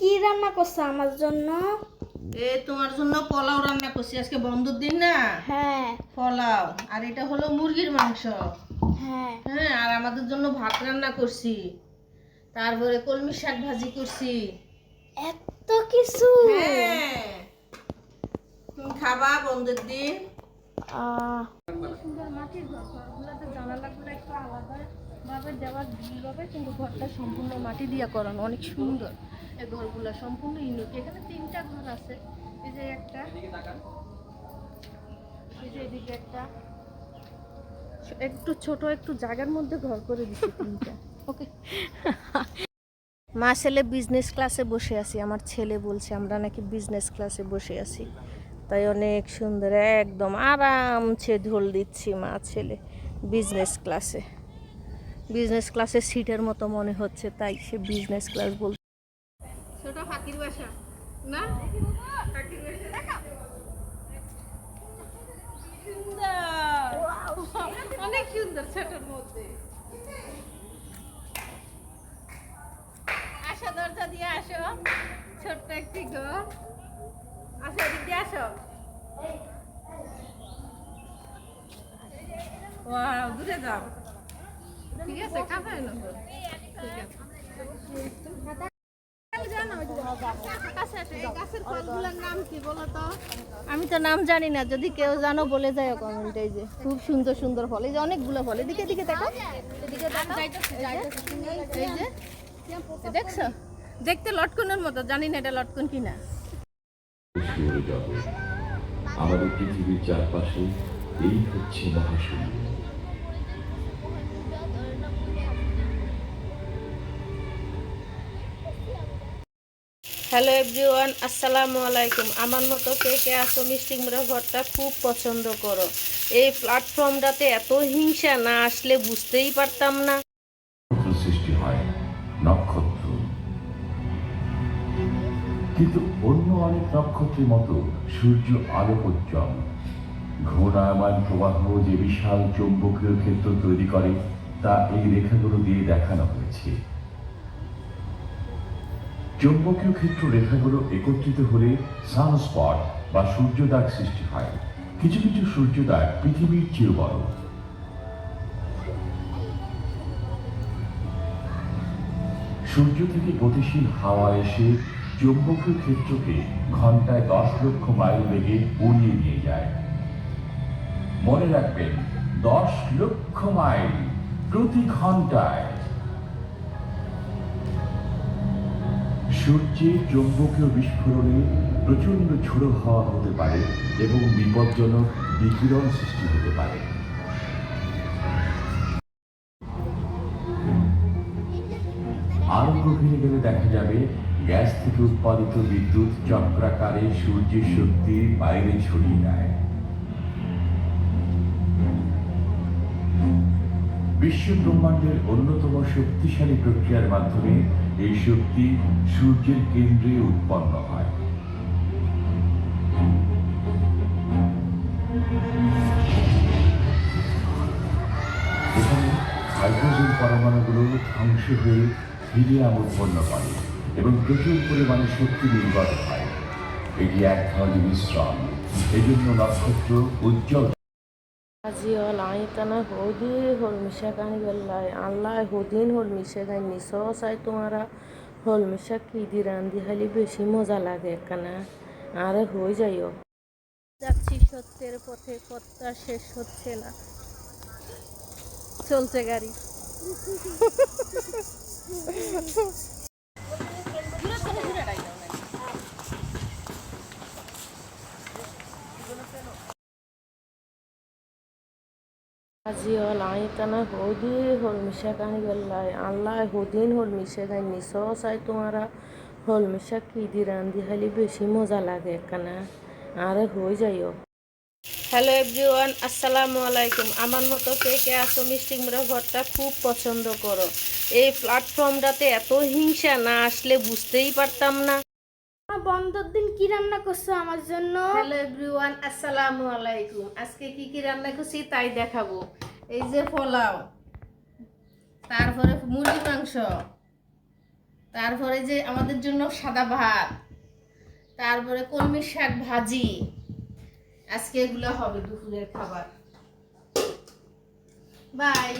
কি রান্না করছো আমার জন্য? তোমার জন্য পোলাও রান্না করছি, আজকে বন্ধুর দিন না। হ্যাঁ পোলাও, আর এটা হলো মুরগির মাংস। হ্যাঁ। হ্যাঁ, আর আমাদের জন্য ভাত রান্না করছি, তারপরে কলমি শাক ভাজি করছি। এত কিছু? হ্যাঁ, তুমি খাবা বন্ধুর দিন। সুন্দর মাটির ঘর, ঘরগুলোতে জানালাগুলো একটু আলাদা ভাবে দেওয়া হবে, কিন্তু ঘরটা সম্পূর্ণ মাটি দিয়ে করানো, অনেক সুন্দর। এই ঘরগুলো সম্পূর্ণ ইউনিক। এখানে 3টা ঘর আছে। এই যে একটা, এই যে এদিকে একটা, একটু ছোট একটু জায়গার মধ্যে ঘর করে দিচ্ছে 3টা। ওকে। মা ছেলে বিজনেস ক্লাসে বসে আছি। আমার ছেলে বলছে আমরা নাকি বিজনেস ক্লাসে বসে আছি, তাই অনেক সুন্দর একদম আরামসে ঢোল দিচ্ছি মা ছেলে বিজনেস ক্লাসে। বিজনেস ক্লাসে সিটের মতো মনে হচ্ছে, তাই সে বিজনেস ক্লাস বলছে। ছোট ফাঁকির বাসা না, ফাঁকির বাসা অনেক সুন্দর ছোটর মধ্যে। আসো, দরজা দিয়ে আসো, ছোট্ট একটি ঘর। আসো, এদিক দিয়ে আসো। ওয়াও, দূরে যাও। ঠিক আছে, কাছে এনো। ঠিক আছে। আমি তো নাম জানি না, যদি কেউ জানো বলে যায় কমেন্টে। এই যে খুব সুন্দর সুন্দর ফল, এই যে অনেকগুলো ফল। এদিকে এদিকে দেখো, এদিকে দেখো। এই যে দেখছো, দেখতে লটকনের মতো, জানি না এটা লটকন কিনা। আমাদের পৃথিবীর চারপাশে এই হচ্ছে মহাশূন্য। হ্যালো এভরিওয়ান, আসসালামু আলাইকুম। আমার মতো কে কে আসো মিষ্টি কুমড়া ভর্তা খুব পছন্দ করো। এই প্ল্যাটফর্মটাতে এত হিংসা না আসলে বুঝতেই পারতাম না। সৃষ্টি হয় নক্ষত্র, কিন্তু অন্য অনেক নক্ষত্রের মতো সূর্য আলোকোজ্জ্বল। ঘূর্ণায়মান প্রবাহ যে বিশাল চৌম্বকীয় ক্ষেত্র তৈরি করে তা এই রেখাগুলো দিয়ে দেখানো হয়েছে। চৌম্বকীয় ক্ষেত্র রেখাগুলো একত্রিত হলে সানস্পট বা সূর্যদাগ সৃষ্টি হয়। কিছু কিছু সূর্যদাগ পৃথিবীর চেয়ে বড়। সূর্য থেকে গতিশীল হাওয়া এসে চৌম্বকীয় ক্ষেত্রকে ঘন্টায় 10 লক্ষ মাইল বেগে উড়িয়ে নিয়ে যায়। মনে রাখবেন, 10 লক্ষ মাইল প্রতি ঘন্টায়। সূর্যের চৌম্বকীয় বিস্ফোরণে প্রচণ্ড ঝোড়ো হাওয়া হতে পারে এবং বিপজ্জনক বিকিরণ সৃষ্টি হতে পারে। আরো গভীরে গেলে দেখা যাবে গ্যাস থেকে উৎপাদিত বিদ্যুৎ চক্রাকারে সূর্যের শক্তি বাইরে ছড়িয়ে দেয়। বিশ্ব ব্রহ্মাণ্ডের অন্যতম শক্তিশালী প্রক্রিয়ার মাধ্যমে এই শক্তি সূর্যের কেন্দ্রে উৎপন্ন হয়। এখানে হাইড্রোজেন পরমাণুগুলো ধ্বংস হয়ে হিলিয়াম উৎপন্ন করে এবং প্রচুর পরিমাণে শক্তি নির্গত হয়। এটি এক ধরনের মিশ্রণ, এজন্য নক্ষত্র উজ্জ্বল। আজিওল আইতানা হদি হল মিশা কানি গল্লাই আল্লাহ হদিন হল মিশে গাই নিসস আই তোমারা হল মিশা কি দি রান্ধি খালি বেশি মজা লাগে এখানে। আরে হয়ে যাইও। যাচ্ছি সত্যের পথে, পথটা শেষ হচ্ছে না, চলছে গাড়ি। আজিওল আইতানা হদি হল মিশা কানি গল্লাই আল্লাহ হদিন হল মিশে গাই নিসস আই তোমারা হল মিশা কি দি রান্ধি খালি বেশি মজা লাগে এখানে। আরে হয়ে যাইও। হ্যালো এভরিওয়ান, আসসালামু আলাইকুম। আমার মতো কে কে আসো মিষ্টি কুমড়া ভর্তা খুব পছন্দ করো। এই প্ল্যাটফর্মটাতে এত হিংসা না আসলে বুঝতেই পারতাম না। বন্ধুর দিন কি রান্না করছো আমার জন্য? হ্যালো এভরিওয়ান, আসসালামু আলাইকুম। আজকে কি কি রান্না করছি তাই দেখাবো। এই যে পোলাও, তারপরে মুরগির মাংস, তারপরে যে আমাদের জন্য সাদা ভাত, তারপরে কলমি শাক ভাজি, আজকে এগুলো হবে দুপুরের খাবার। বাই।